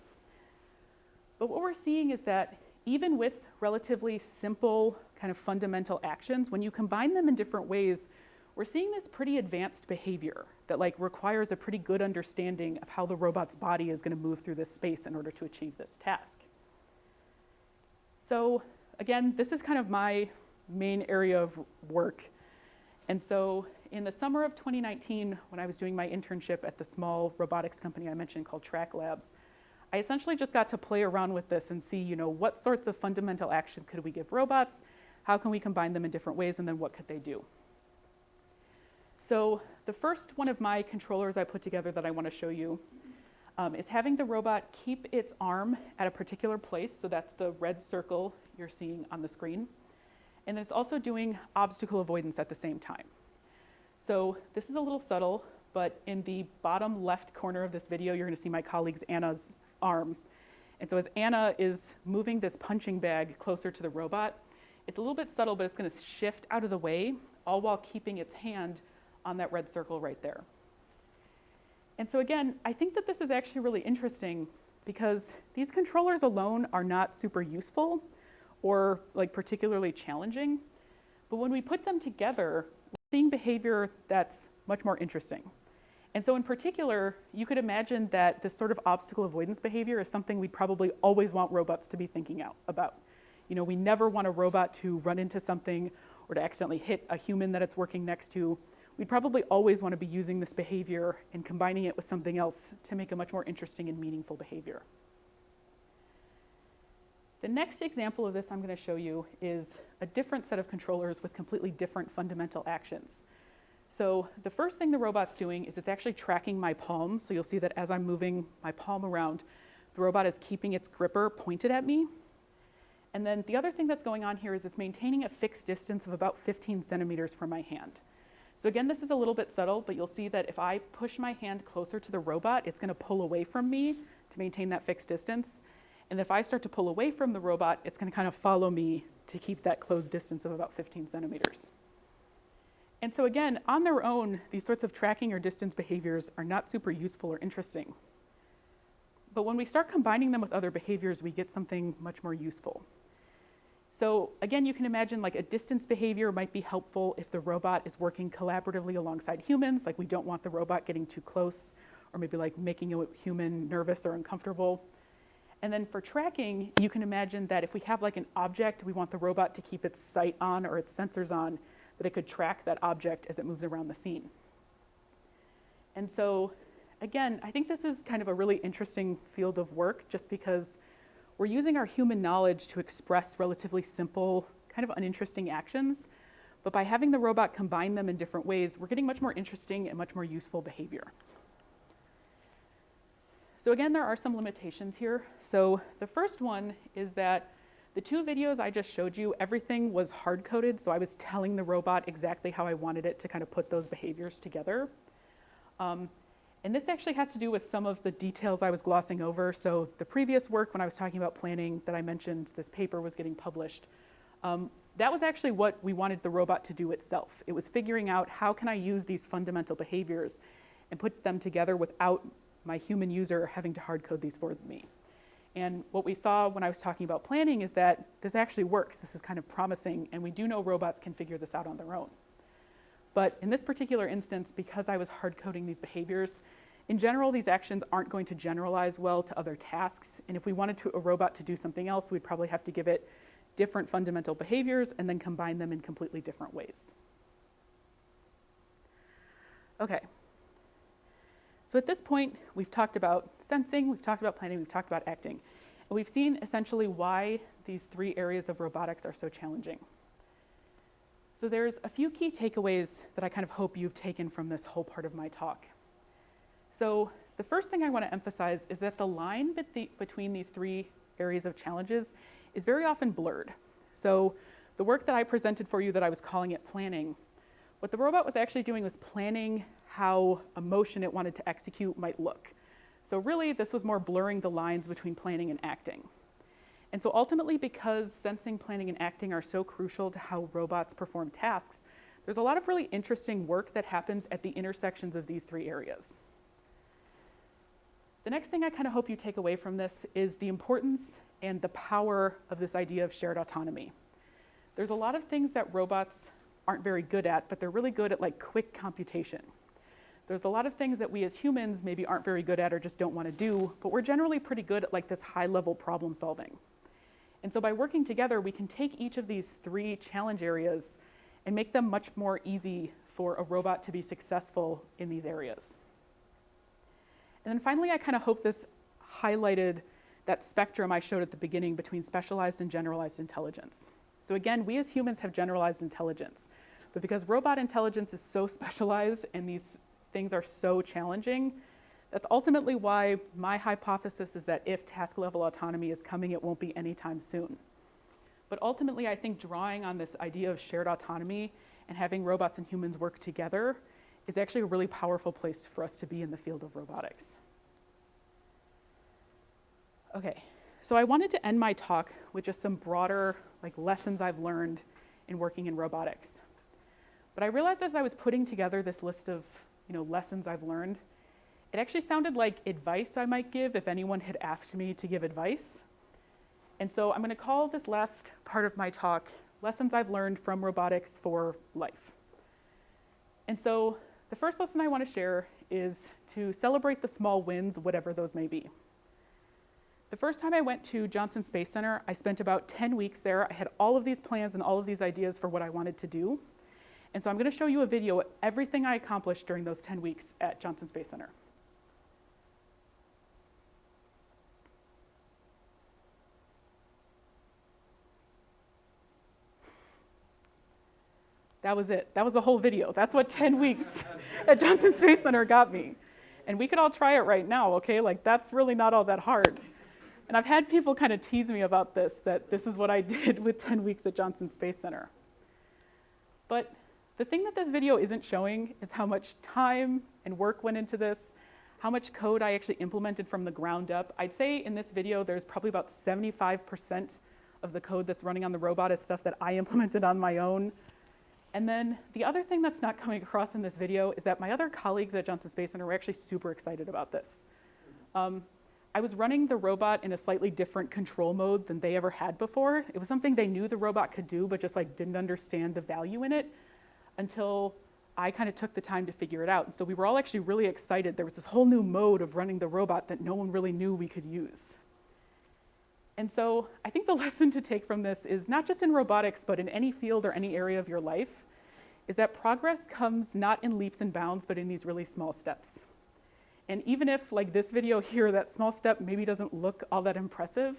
But what we're seeing is that even with relatively simple kind of fundamental actions, when you combine them in different ways, we're seeing this pretty advanced behavior that like requires a pretty good understanding of how the robot's body is going to move through this space in order to achieve this task. So again, this is kind of my main area of work. And so in the summer of 2019, when I was doing my internship at the small robotics company I mentioned called Track Labs, I essentially just got to play around with this and see, what sorts of fundamental actions could we give robots? How can we combine them in different ways? And then what could they do? So the first one of my controllers I put together that I want to show you is having the robot keep its arm at a particular place. So that's the red circle you're seeing on the screen. And then it's also doing obstacle avoidance at the same time. So this is a little subtle, but in the bottom left corner of this video, you're gonna see my colleague's Anna's arm. And so as Anna is moving this punching bag closer to the robot, it's a little bit subtle, but it's gonna shift out of the way, all while keeping its hand on that red circle right there. And so again, I think that this is actually really interesting because these controllers alone are not super useful or like particularly challenging. But when we put them together, we're seeing behavior that's much more interesting. And so in particular, you could imagine that this sort of obstacle avoidance behavior is something we'd probably always want robots to be thinking about. You know, we never want a robot to run into something or to accidentally hit a human that it's working next to. We'd probably always want to be using this behavior and combining it with something else to make a much more interesting and meaningful behavior. The next example of this I'm going to show you is a different set of controllers with completely different fundamental actions. So the first thing the robot's doing is it's actually tracking my palm. So you'll see that as I'm moving my palm around, the robot is keeping its gripper pointed at me. And then the other thing that's going on here is it's maintaining a fixed distance of about 15 centimeters from my hand. So again, this is a little bit subtle, but you'll see that if I push my hand closer to the robot, it's going to pull away from me to maintain that fixed distance. And if I start to pull away from the robot, it's going to kind of follow me to keep that closed distance of about 15 centimeters. And so again, on their own, these sorts of tracking or distance behaviors are not super useful or interesting. But when we start combining them with other behaviors, we get something much more useful. So again, you can imagine like a distance behavior might be helpful if the robot is working collaboratively alongside humans, like we don't want the robot getting too close or maybe like making a human nervous or uncomfortable. And then for tracking, you can imagine that if we have like an object, we want the robot to keep its sight on or its sensors on, that it could track that object as it moves around the scene. And so again, I think this is kind of a really interesting field of work just because we're using our human knowledge to express relatively simple, kind of uninteresting actions. But by having the robot combine them in different ways, we're getting much more interesting and much more useful behavior. So again, there are some limitations here. So the first one is that the two videos I just showed you, everything was hard-coded. So I was telling the robot exactly how I wanted it to kind of put those behaviors together. And this actually has to do with some of the details I was glossing over. So the previous work, when I was talking about planning that I mentioned, this paper was getting published. That was actually what we wanted the robot to do itself. It was figuring out how can I use these fundamental behaviors and put them together without my human user having to hard code these for me. And what we saw when I was talking about planning is that this actually works. This is kind of promising, and we do know robots can figure this out on their own. But in this particular instance, because I was hard coding these behaviors, in general, these actions aren't going to generalize well to other tasks. And if we wanted a robot to do something else, we'd probably have to give it different fundamental behaviors and then combine them in completely different ways. Okay. So at this point, we've talked about sensing, we've talked about planning, we've talked about acting. And we've seen essentially why these three areas of robotics are so challenging. So there's a few key takeaways that I kind of hope you've taken from this whole part of my talk. So the first thing I want to emphasize is that the line between these three areas of challenges is very often blurred. So the work that I presented for you that I was calling it planning, what the robot was actually doing was planning how a motion it wanted to execute might look. So really, this was more blurring the lines between planning and acting. And so ultimately, because sensing, planning, and acting are so crucial to how robots perform tasks, there's a lot of really interesting work that happens at the intersections of these three areas. The next thing I kind of hope you take away from this is the importance and the power of this idea of shared autonomy. There's a lot of things that robots aren't very good at, but they're really good at like quick computation. There's a lot of things that we as humans maybe aren't very good at or just don't want to do, but we're generally pretty good at like this high-level problem solving. And so by working together, we can take each of these three challenge areas and make them much more easy for a robot to be successful in these areas. And then finally, I kind of hope this highlighted that spectrum I showed at the beginning between specialized and generalized intelligence. So again, we as humans have generalized intelligence, but because robot intelligence is so specialized and these things are so challenging, that's ultimately why my hypothesis is that if task-level autonomy is coming, it won't be anytime soon. But ultimately, I think drawing on this idea of shared autonomy and having robots and humans work together is actually a really powerful place for us to be in the field of robotics. Okay, so I wanted to end my talk with just some broader lessons I've learned in working in robotics. But I realized as I was putting together this list of lessons I've learned, it actually sounded like advice I might give if anyone had asked me to give advice. And so I'm going to call this last part of my talk, Lessons I've Learned from Robotics for Life. And so the first lesson I want to share is to celebrate the small wins, whatever those may be. The first time I went to Johnson Space Center, I spent about 10 weeks there. I had all of these plans and all of these ideas for what I wanted to do. And so I'm going to show you a video of everything I accomplished during those 10 weeks at Johnson Space Center. That was it. That was the whole video. That's what 10 weeks at Johnson Space Center got me. And we could all try it right now, okay? That's really not all that hard. And I've had people kind of tease me about this, that this is what I did with 10 weeks at Johnson Space Center. But the thing that this video isn't showing is how much time and work went into this, how much code I actually implemented from the ground up. I'd say in this video, there's probably about 75% of the code that's running on the robot is stuff that I implemented on my own. And then the other thing that's not coming across in this video is that my other colleagues at Johnson Space Center were actually super excited about this. I was running the robot in a slightly different control mode than they ever had before. It was something they knew the robot could do, but just didn't understand the value in it until I kind of took the time to figure it out. And so we were all actually really excited. There was this whole new mode of running the robot that no one really knew we could use. And so I think the lesson to take from this is not just in robotics, but in any field or any area of your life, is that progress comes not in leaps and bounds, but in these really small steps. And even if, this video here, that small step maybe doesn't look all that impressive,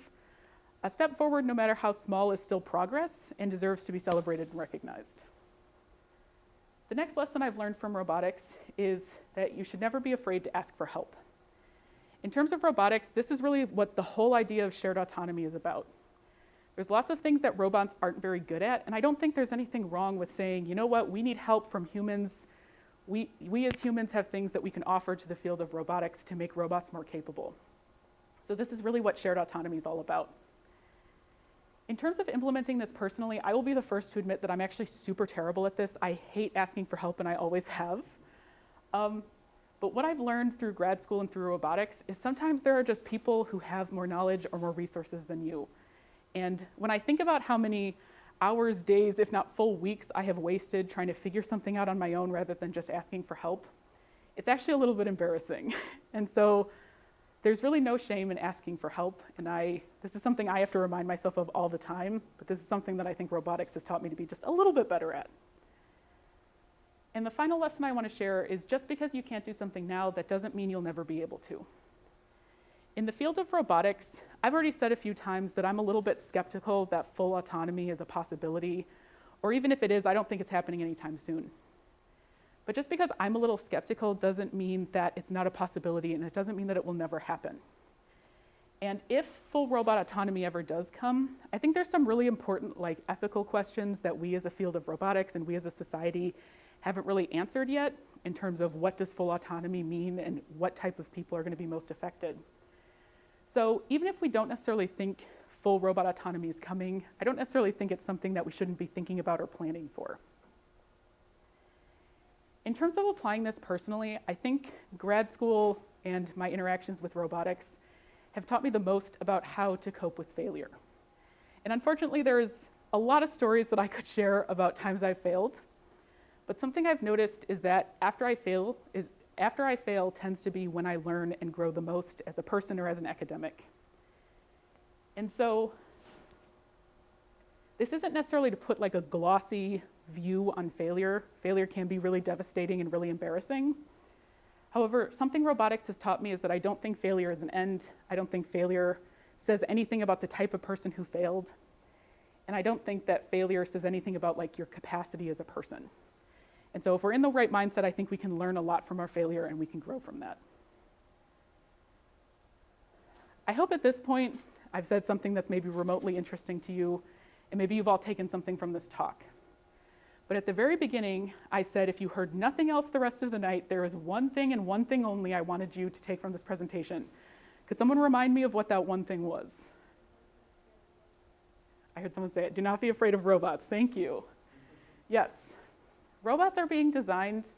a step forward, no matter how small, is still progress and deserves to be celebrated and recognized. The next lesson I've learned from robotics is that you should never be afraid to ask for help. In terms of robotics, this is really what the whole idea of shared autonomy is about. There's lots of things that robots aren't very good at, and I don't think there's anything wrong with saying, you know what, we need help from humans. We as humans have things that we can offer to the field of robotics to make robots more capable. So this is really what shared autonomy is all about. In terms of implementing this personally, I will be the first to admit that I'm actually super terrible at this. I hate asking for help, and I always have. But what I've learned through grad school and through robotics is sometimes there are just people who have more knowledge or more resources than you. And when I think about how many hours, days, if not full weeks I have wasted trying to figure something out on my own rather than just asking for help, it's actually a little bit embarrassing. And so there's really no shame in asking for help. And this is something I have to remind myself of all the time, but this is something that I think robotics has taught me to be just a little bit better at. And the final lesson I want to share is just because you can't do something now, that doesn't mean you'll never be able to. In the field of robotics, I've already said a few times that I'm a little bit skeptical that full autonomy is a possibility, or even if it is, I don't think it's happening anytime soon. But just because I'm a little skeptical doesn't mean that it's not a possibility, and it doesn't mean that it will never happen. And if full robot autonomy ever does come, I think there's some really important ethical questions that we as a field of robotics and we as a society haven't really answered yet in terms of what does full autonomy mean and what type of people are going to be most affected. So even if we don't necessarily think full robot autonomy is coming, I don't necessarily think it's something that we shouldn't be thinking about or planning for. In terms of applying this personally, I think grad school and my interactions with robotics have taught me the most about how to cope with failure. And unfortunately, there's a lot of stories that I could share about times I've failed. But something I've noticed is that after I fail tends to be when I learn and grow the most as a person or as an academic. And so this isn't necessarily to put a glossy view on failure. Failure can be really devastating and really embarrassing. However, something robotics has taught me is that I don't think failure is an end. I don't think failure says anything about the type of person who failed. And I don't think that failure says anything about your capacity as a person. And so if we're in the right mindset, I think we can learn a lot from our failure and we can grow from that. I hope at this point I've said something that's maybe remotely interesting to you, and maybe you've all taken something from this talk. But at the very beginning, I said, if you heard nothing else the rest of the night, there is one thing and one thing only I wanted you to take from this presentation. Could someone remind me of what that one thing was? I heard someone say it. Do not be afraid of robots. Thank you. Yes. Robots are being designed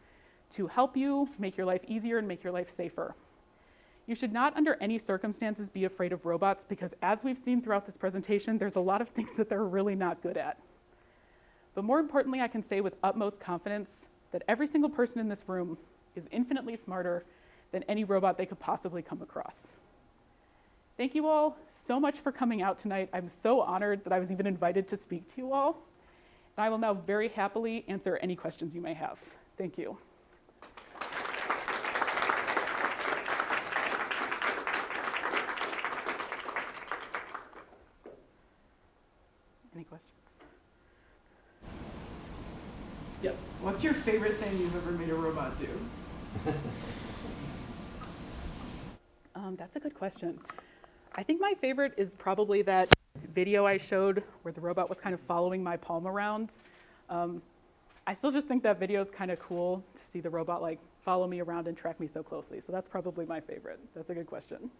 to help you make your life easier and make your life safer. You should not, under any circumstances, be afraid of robots because, as we've seen throughout this presentation, there's a lot of things that they're really not good at. But more importantly, I can say with utmost confidence that every single person in this room is infinitely smarter than any robot they could possibly come across. Thank you all so much for coming out tonight. I'm so honored that I was even invited to speak to you all. And I will now very happily answer any questions you may have. Thank you. Any questions? Yes. What's your favorite thing you've ever made a robot do? That's a good question. I think my favorite is probably that video I showed where the robot was kind of following my palm around. I still just think that video is kind of cool to see the robot like follow me around and track me so closely. So that's probably my favorite. That's a good question.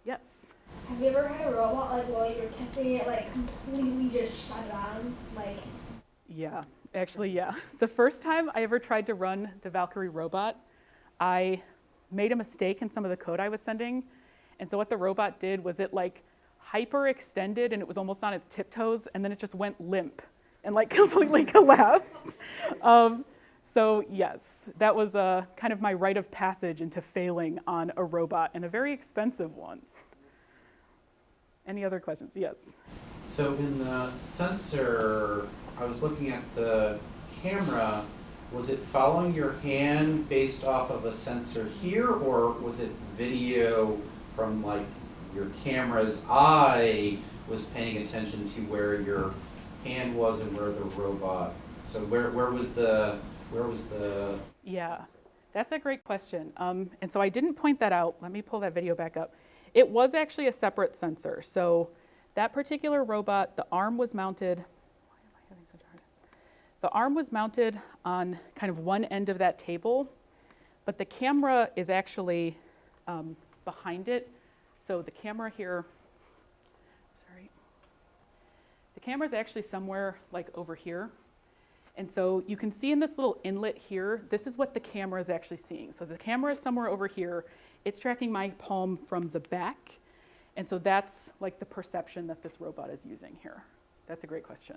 Yes. Have you ever had a robot like while you were testing it like completely just shut down? Like Yeah, actually, yeah. The first time I ever tried to run the Valkyrie robot, I made a mistake in some of the code I was sending. And so what the robot did was it like hyper extended and it was almost on its tiptoes and then it just went limp and like completely collapsed. So yes, that was kind of my rite of passage into failing on a robot and a very expensive one. Any other questions? Yes. So in the sensor, I was looking at the camera. Was it following your hand based off of a sensor here, or was it video from like your camera's eye was paying attention to where your hand was and where the robot? So where was the Yeah, that's a great question. And so I didn't point that out. Let me pull that video back up. It was actually a separate sensor. So that particular robot, the arm was mounted. Why am I having such a hard time? The arm was mounted on kind of one end of that table, but the camera is actually behind it. So the camera here, sorry. The camera is actually somewhere like over here. And so you can see in this little inlet here, this is what the camera is actually seeing. So the camera is somewhere over here. It's tracking my palm from the back. And so that's like the perception that this robot is using here. That's a great question.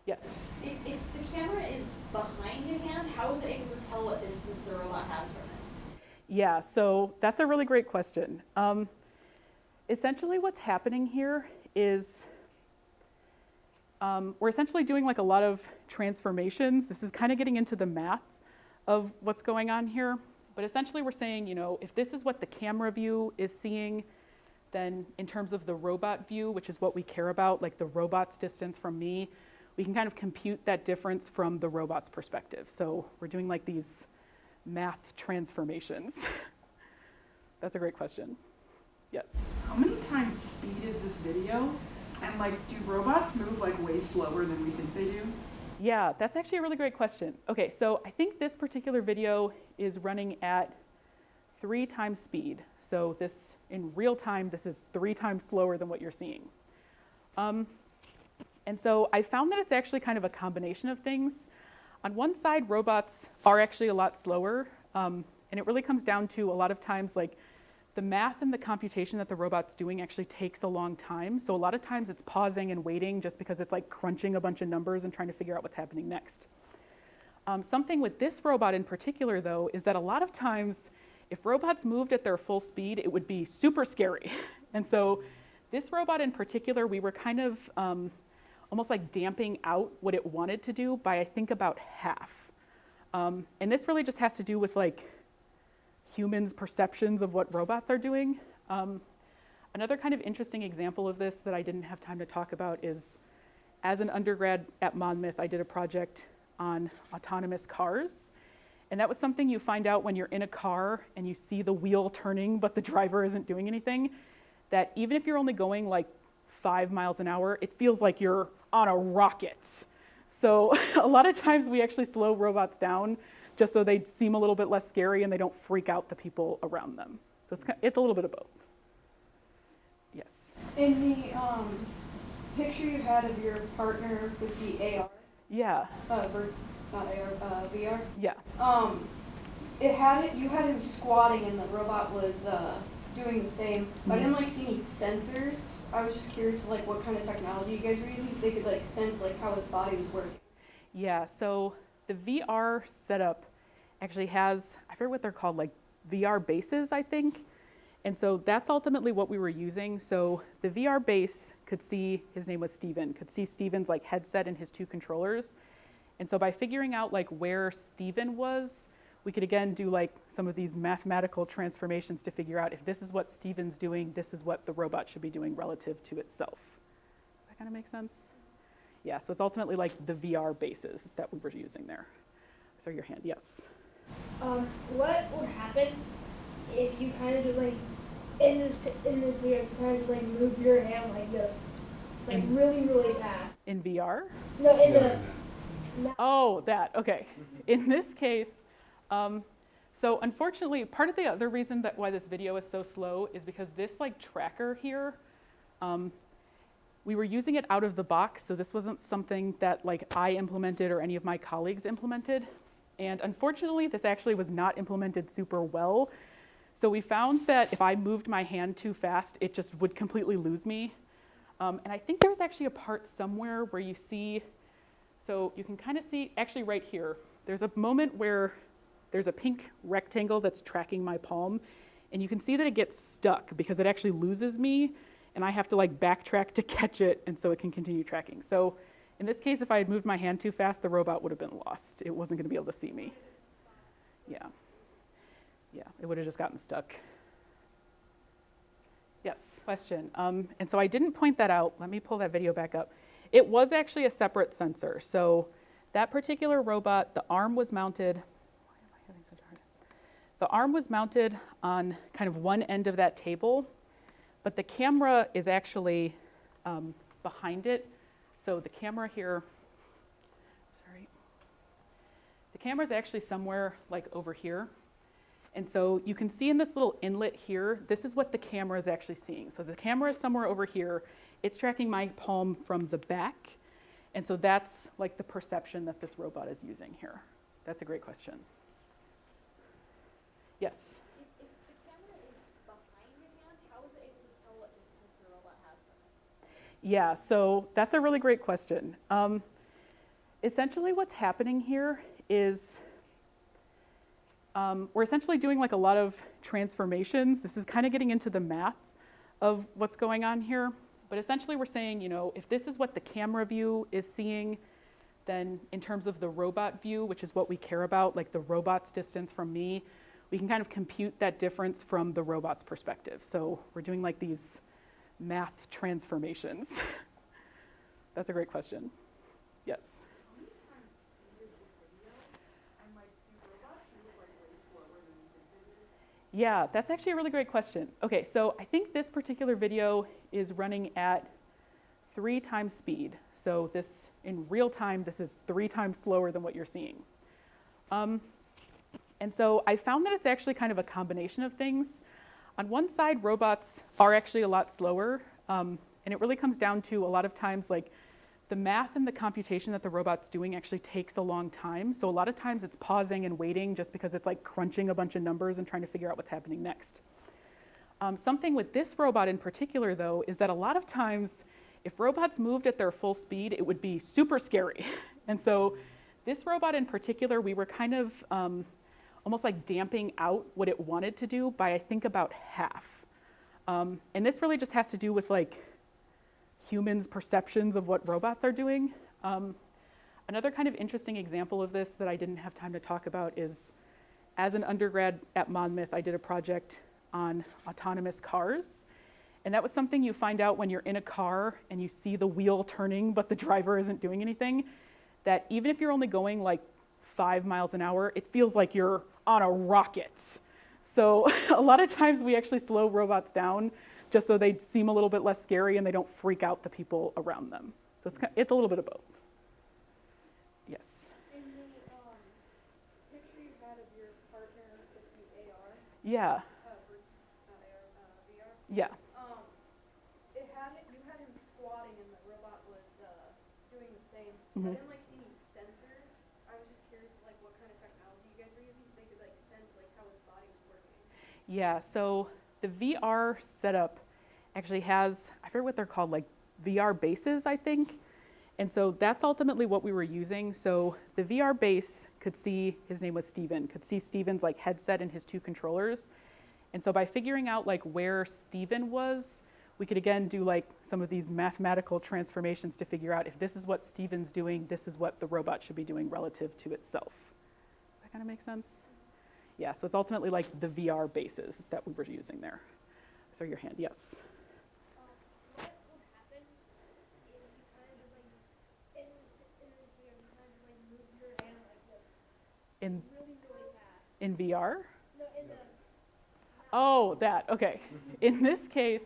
Yes? If the camera is behind your hand, how is it able to tell what distance the robot has from it? Yeah, so that's a really great question. Essentially what's happening here is we're essentially doing like a lot of transformations. This is kind of getting into the math of what's going on here. But essentially we're saying, you know, if this is what the camera view is seeing, then in terms of the robot view, which is what we care about, like the robot's distance from me, we can kind of compute that difference from the robot's perspective. So we're doing like these math transformations. That's a great question. Yes? How many times speed is this video? And like, do robots move like way slower than we think they do? Yeah, that's actually a really great question. Okay, so I think this particular video is running at 3 times speed. So this, in real time, this is 3 times slower than what you're seeing. And so I found that it's actually kind of a combination of things. On one side, robots are actually a lot slower. And it really comes down to a lot of times like the math and the computation that the robot's doing actually takes a long time. So a lot of times it's pausing and waiting just because it's like crunching a bunch of numbers and trying to figure out what's happening next. Something with this robot in particular though, is that a lot of times if robots moved at their full speed, it would be super scary. And so this robot in particular, we were kind of almost like damping out what it wanted to do by I think about half. And this really just has to do with like humans' perceptions of what robots are doing. Another kind of interesting example of this that I didn't have time to talk about is, as an undergrad at Monmouth, I did a project on autonomous cars. And that was something you find out when you're in a car and you see the wheel turning, but the driver isn't doing anything, that even if you're only going like 5 miles an hour, it feels like you're on a rocket. So a lot of times we actually slow robots down just so they seem a little bit less scary and they don't freak out the people around them. So it's a little bit of both. Yes. In the picture you had of your partner with the AR, Yeah. not AR, VR. Yeah. You had him squatting and the robot was doing the same. But I didn't see any sensors. I was just curious what kind of technology you guys were using. If they could sense how his body was working. Yeah. So the VR setup actually has, I forget what they're called, VR bases, I think. And so that's ultimately what we were using. So the VR base could see, his name was Steven, could see Steven's headset and his 2 controllers. And so by figuring out where Steven was, we could again do some of these mathematical transformations to figure out if this is what Steven's doing, this is what the robot should be doing relative to itself. Does that kind of make sense? Yeah, so it's ultimately the VR bases that we were using there. So your hand, yes. What would happen if you kind of just in this video, you kind of just move your hand like this, really, really fast? In VR? No, in the. Oh, that, okay. In this case, so unfortunately, part of the other reason that why this video is so slow is because this tracker here, we were using it out of the box, so this wasn't something that I implemented or any of my colleagues implemented. And unfortunately, this actually was not implemented super well. So we found that if I moved my hand too fast, it just would completely lose me. And I think there's actually a part somewhere where you see, so you can kind of see, actually right here, there's a moment where there's a pink rectangle that's tracking my palm, and you can see that it gets stuck because it actually loses me, and I have to backtrack to catch it, and so it can continue tracking. So in this case, if I had moved my hand too fast, the robot would have been lost. It wasn't going to be able to see me. Yeah. Yeah, it would have just gotten stuck. Yes, question. And so I didn't point that out. Let me pull that video back up. It was actually a separate sensor. So that particular robot, the arm was mounted. Why am I having such a hard time? The arm was mounted on kind of one end of that table, but the camera is actually behind it. So the camera here, sorry. The camera is actually somewhere over here. And so you can see in this little inlet here, this is what the camera is actually seeing. So the camera is somewhere over here. It's tracking my palm from the back. And so that's the perception that this robot is using here. That's a great question. Yes? If the camera is behind your hand, how is it able to tell what distance the robot has from it? Yeah, so that's a really great question. Essentially what's happening here is we're essentially doing a lot of transformations. This is kind of getting into the math of what's going on here. But essentially we're saying, if this is what the camera view is seeing, then in terms of the robot view, which is what we care about, the robot's distance from me, we can kind of compute that difference from the robot's perspective. So we're doing these math transformations. That's a great question. Yes? Yeah, that's actually a really great question. Okay, so I think this particular video is running at 3 times speed. So this, in real time, this is 3 times slower than what you're seeing. And so I found that it's actually kind of a combination of things. On one side, robots are actually a lot slower, and it really comes down to a lot of times the math and the computation that the robot's doing actually takes a long time. So a lot of times it's pausing and waiting just because it's crunching a bunch of numbers and trying to figure out what's happening next. Something with this robot in particular, though, is that a lot of times if robots moved at their full speed, it would be super scary. And so this robot in particular, we were kind of almost damping out what it wanted to do by, I think, about half. And this really just has to do with humans' perceptions of what robots are doing. Another kind of interesting example of this that I didn't have time to talk about is, as an undergrad at Monmouth, I did a project on autonomous cars. And that was something you find out when you're in a car and you see the wheel turning, but the driver isn't doing anything, that even if you're only going 5 miles an hour, it feels like you're on a rocket. So a lot of times we actually slow robots down just so they seem a little bit less scary and they don't freak out the people around them. So it's a little bit of both. Yes. In the picture you had of your partner with the AR, Yeah. not AR, VR, Yeah. you had him squatting and the robot was doing the same. Mhm. I didn't like see any sensors. I was just curious like what kind of technology you guys were using so they could like sense like how his body was working. Yeah, so the VR setup actually has, I forget what they're called, like VR bases, I think. And so that's ultimately what we were using. So the VR base could see, his name was Steven, could see Steven's like headset and his two controllers. And so by figuring out like where Steven was, we could again do like some of these mathematical transformations to figure out if this is what Steven's doing, this is what the robot should be doing relative to itself. Does that kind of make sense? Yeah, so it's ultimately like the VR bases that we were using there. So your hand, yes. What would happen if you kind of just like in this video you kind of like move your hand like this In really fast? in VR? No, in the Oh, that, okay. In this case,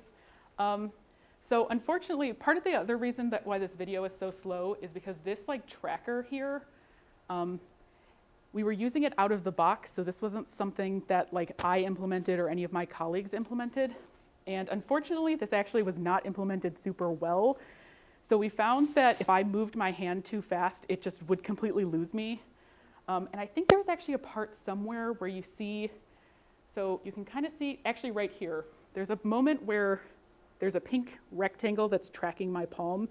so unfortunately, part of the other reason that why this video is so slow is because this like tracker here, we were using it out of the box, so this wasn't something that like I implemented or any of my colleagues implemented. And unfortunately, this actually was not implemented super well. So we found that if I moved my hand too fast, it just would completely lose me. And I think there's actually a part somewhere where you see, so you can kind of see, actually right here, there's a moment where there's a pink rectangle that's tracking my palm,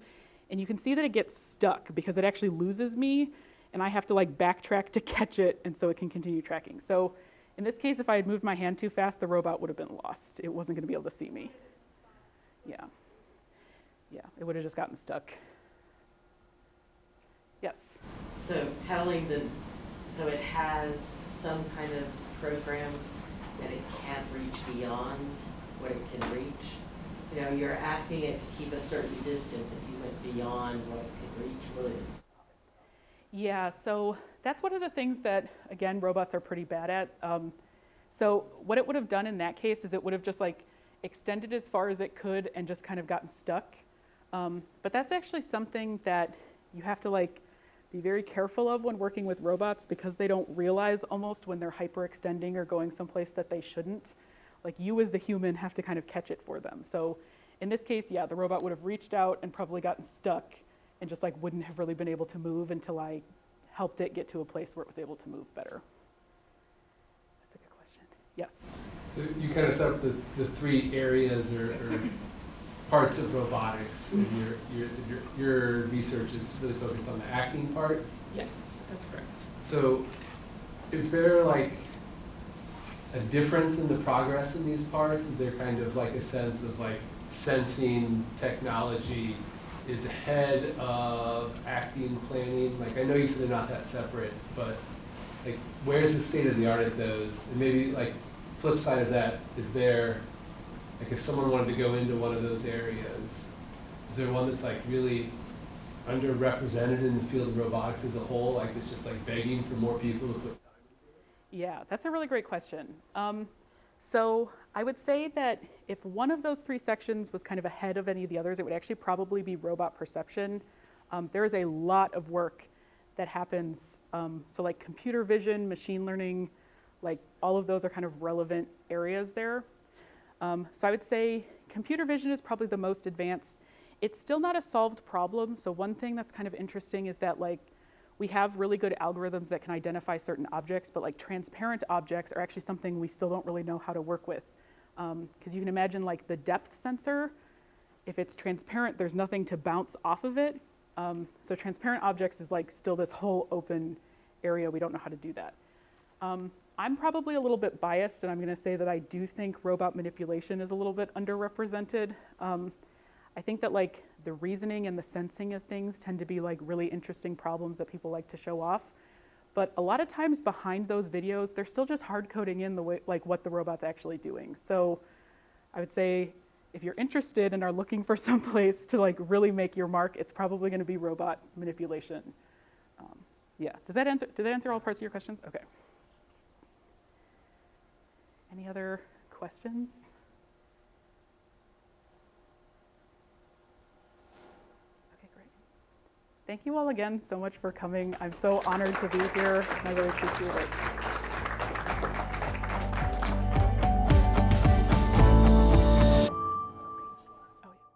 and you can see that it gets stuck because it actually loses me, and I have to like backtrack to catch it, and so it can continue tracking. So in this case, if I had moved my hand too fast, the robot would have been lost. It wasn't going to be able to see me. Yeah. Yeah, it would have just gotten stuck. Yes. So so it has some kind of program that it can't reach beyond what it can reach. You know, you're asking it to keep a certain distance. If you went beyond what it could reach, what it is. Yeah, so that's one of the things that, again, robots are pretty bad at. So what it would have done in that case is it would have just like extended as far as it could and just kind of gotten stuck. But that's actually something that you have to like be very careful of when working with robots because they don't realize almost when they're hyperextending or going someplace that they shouldn't. Like you as the human have to kind of catch it for them. So in this case, yeah, the robot would have reached out and probably gotten stuck and just like wouldn't have really been able to move until I helped it get to a place where it was able to move better. That's a good question. Yes. So you kind of set up the three areas or parts of robotics, and your research is really focused on the acting part. Yes, that's correct. So is there like a difference in the progress in these parts? Is there kind of like a sense of like sensing technology is ahead of acting planning? Like I know you said they're not that separate, but like where's the state of the art at those? And maybe like flip side of that, is there, like if someone wanted to go into one of those areas, is there one that's like really underrepresented in the field of robotics as a whole? Like it's just like begging for more people to put time into it? Yeah, that's a really great question. So I would say that if one of those three sections was kind of ahead of any of the others, it would actually probably be robot perception. There is a lot of work that happens. So like computer vision, machine learning, like all of those are kind of relevant areas there. So I would say computer vision is probably the most advanced. It's still not a solved problem. So one thing that's kind of interesting is that like we have really good algorithms that can identify certain objects, but like transparent objects are actually something we still don't really know how to work with. Because you can imagine like the depth sensor, if it's transparent, there's nothing to bounce off of it. So transparent objects is like still this whole open area. We don't know how to do that. I'm probably a little bit biased, and I'm going to say that I do think robot manipulation is a little bit underrepresented. I think that like the reasoning and the sensing of things tend to be like really interesting problems that people like to show off. But a lot of times behind those videos, they're still just hard coding in the way, like what the robot's actually doing. So I would say if you're interested and are looking for some place to like really make your mark, it's probably going to be robot manipulation. Yeah, did that answer all parts of your questions? Okay. Any other questions? Thank you all again so much for coming. I'm so honored to be here, and I really appreciate it.